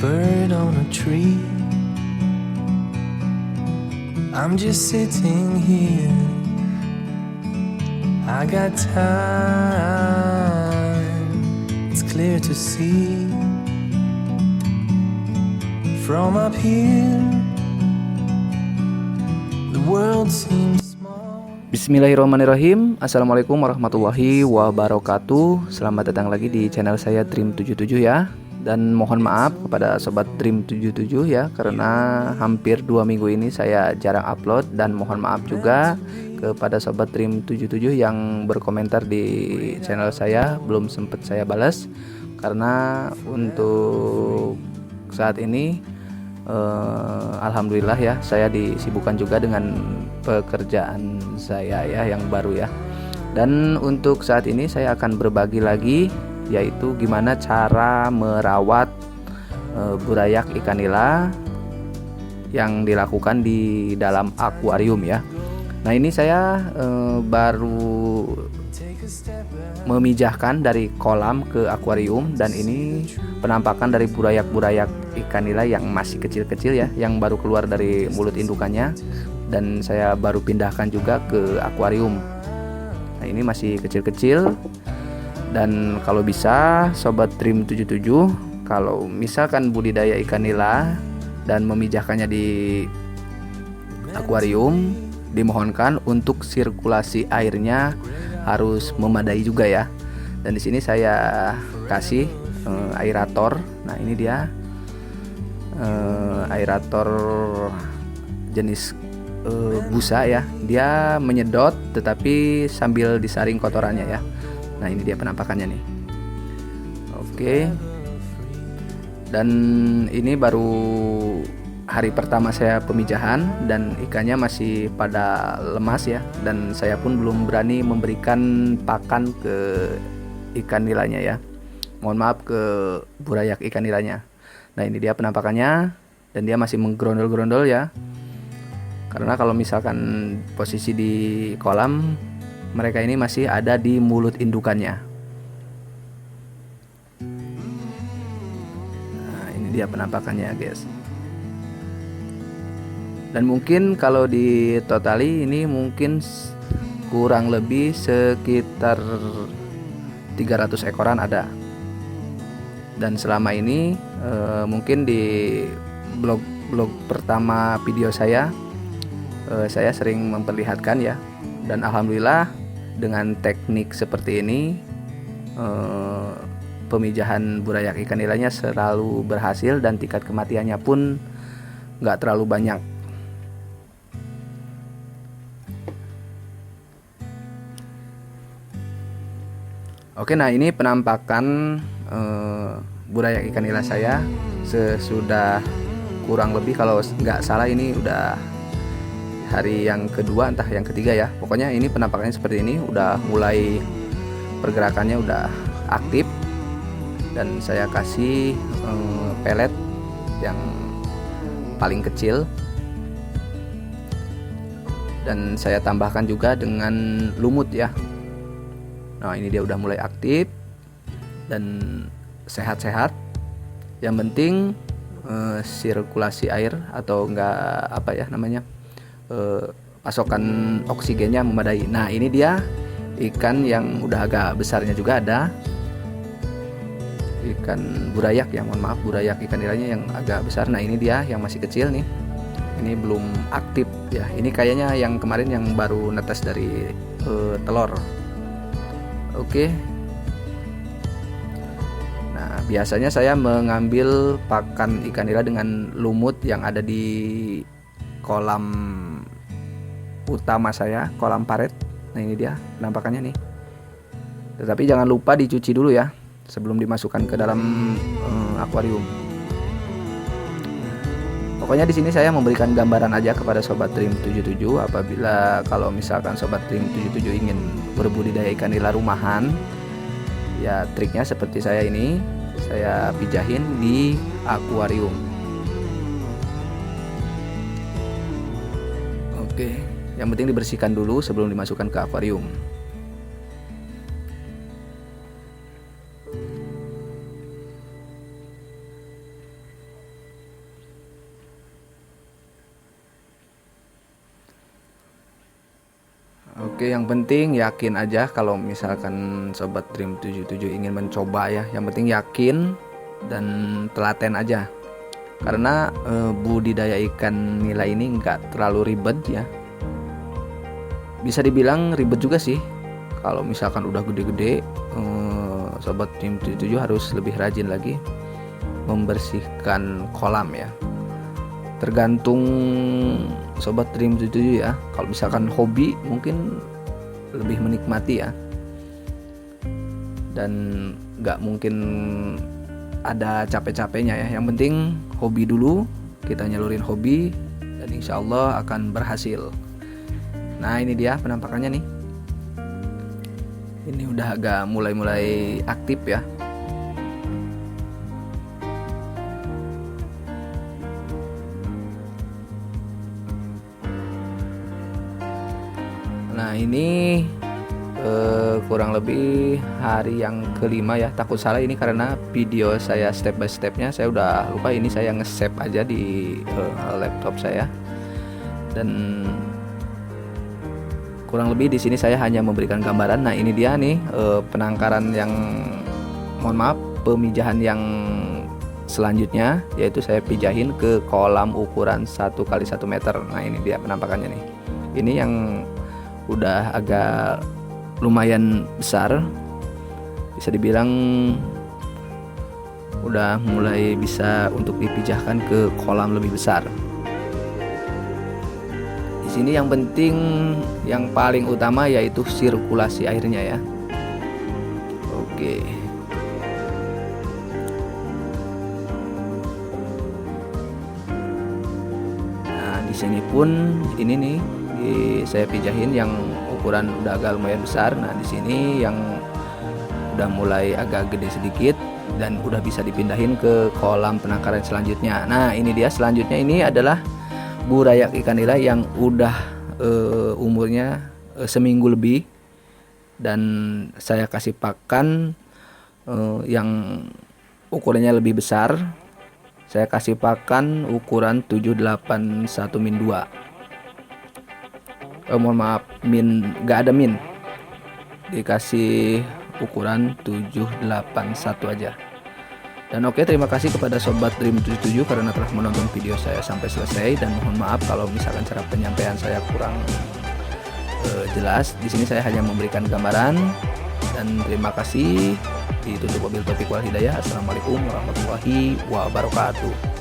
bird on a tree. I'm just sitting here. I got time. It's clear to see. From up here, the world seems small. Bismillahirrahmanirrahim. Assalamualaikum warahmatullahi wabarakatuh. Selamat datang lagi di channel saya Dream77 ya. Dan mohon maaf kepada sobat Dream77 ya, karena hampir 2 minggu ini saya jarang upload. Dan mohon maaf juga kepada sobat Dream77 yang berkomentar di channel saya, belum sempat saya balas karena untuk saat ini alhamdulillah ya, saya disibukkan juga dengan pekerjaan saya ya yang baru ya. Dan untuk saat ini saya akan berbagi lagi, yaitu gimana cara merawat burayak ikan nila yang dilakukan di dalam akuarium ya. Nah, ini saya baru memijahkan dari kolam ke akuarium, dan ini penampakan dari burayak-burayak ikan nila yang masih kecil-kecil ya, yang baru keluar dari mulut indukannya, dan saya baru pindahkan juga ke akuarium. Nah, ini masih kecil-kecil. Dan kalau bisa sobat Dream77, kalau misalkan budidaya ikan nila dan memijahkannya di akuarium, dimohonkan untuk sirkulasi airnya harus memadai juga ya. Dan di sini saya kasih aerator. Nah, ini dia aerator jenis busa ya. Dia menyedot tetapi sambil disaring kotorannya ya. Nah, ini dia penampakannya nih. Oke. Dan ini baru hari pertama saya pemijahan, dan ikannya masih pada lemas ya. Dan saya pun belum berani memberikan pakan ke ikan nilanya ya. Mohon maaf ke burayak ikan nilanya. Nah, ini dia penampakannya, dan dia masih menggerondol-gerondol ya. Karena kalau misalkan posisi di kolam, mereka ini masih ada di mulut indukannya. Nah, ini dia penampakannya guys. Dan mungkin kalau di totali ini mungkin kurang lebih sekitar 300 ekoran ada. Dan selama ini mungkin di blog pertama video saya sering memperlihatkan ya. Dan alhamdulillah dengan teknik seperti ini pemijahan burayak ikan nilanya selalu berhasil, dan tingkat kematiannya pun nggak terlalu banyak. Oke, nah ini penampakan burayak ikan nila saya sesudah kurang lebih, kalau nggak salah ini udah hari yang kedua entah yang ketiga ya. Pokoknya ini penampakannya seperti ini, udah mulai pergerakannya udah aktif. Dan saya kasih pelet yang paling kecil, dan saya tambahkan juga dengan lumut ya. Nah, ini dia udah mulai aktif dan sehat-sehat. Yang penting sirkulasi air atau enggak apa ya namanya, pasokan oksigennya memadai. Nah, ini dia ikan yang udah agak besarnya juga ada. Ikan burayak ya, mohon maaf, burayak ikan nilainya yang agak besar. Nah, ini dia yang masih kecil nih. Ini belum aktif ya. Ini kayaknya yang kemarin yang baru netes dari telur. Oke. Nah, biasanya saya mengambil pakan ikan nila dengan lumut yang ada di kolam utama saya, kolam paret. Nah, ini dia penampakannya nih. Tetapi jangan lupa dicuci dulu ya sebelum dimasukkan ke dalam akuarium. Pokoknya di sini saya memberikan gambaran aja kepada sobat Dream77, apabila kalau misalkan sobat Dream77 ingin berbudidaya ikan nila rumahan, ya triknya seperti saya ini, saya pijahin di akuarium. Oke, yang penting dibersihkan dulu sebelum dimasukkan ke akuarium. Oke, yang penting yakin aja kalau misalkan Sobat Dream 77 ingin mencoba ya. Yang penting yakin dan telaten aja. Karena budidaya ikan nila ini nggak terlalu ribet ya. Bisa dibilang ribet juga sih. Kalau misalkan udah gede-gede, Sobat Dream 77 harus lebih rajin lagi membersihkan kolam ya. Tergantung Sobat Dream 77 ya. Kalau misalkan hobi mungkin lebih menikmati ya. Dan nggak mungkin ada capek-capeknya ya. Yang penting hobi dulu, kita nyalurin hobi dan insya Allah akan berhasil. Nah ini dia penampakannya nih. Ini udah agak mulai aktif ya. Nah ini kurang lebih hari yang kelima ya. Takut salah ini karena video saya step by stepnya saya udah lupa. Ini saya nge-save aja di laptop saya. Dan kurang lebih di sini saya hanya memberikan gambaran. Nah ini dia nih penangkaran yang, mohon maaf, pemijahan yang selanjutnya, yaitu saya pijahin ke kolam ukuran 1 x 1 meter. Nah ini dia penampakannya nih. Ini yang udah agak lumayan besar, bisa dibilang udah mulai bisa untuk dipijahkan ke kolam lebih besar. Di sini yang penting, yang paling utama yaitu sirkulasi airnya ya. Oke. Nah, di sini pun ini nih saya pijahin yang ukuran udah agak lumayan besar. Nah, di sini yang udah mulai agak gede sedikit dan udah bisa dipindahin ke kolam penangkaran selanjutnya. Nah, ini dia selanjutnya, ini adalah burayak ikan nila yang udah umurnya seminggu lebih, dan saya kasih pakan yang ukurannya lebih besar. Saya kasih pakan ukuran 781 min 2. Mohon maaf, min, gak ada min, dikasih ukuran 781 aja. Dan oke, terima kasih kepada Sobat Dream 77 karena telah menonton video saya sampai selesai, dan mohon maaf kalau misalkan cara penyampaian saya kurang jelas. Di sini saya hanya memberikan gambaran, dan terima kasih. Ditutup wabil taufiq wal hidayah. Assalamualaikum warahmatullahi wabarakatuh.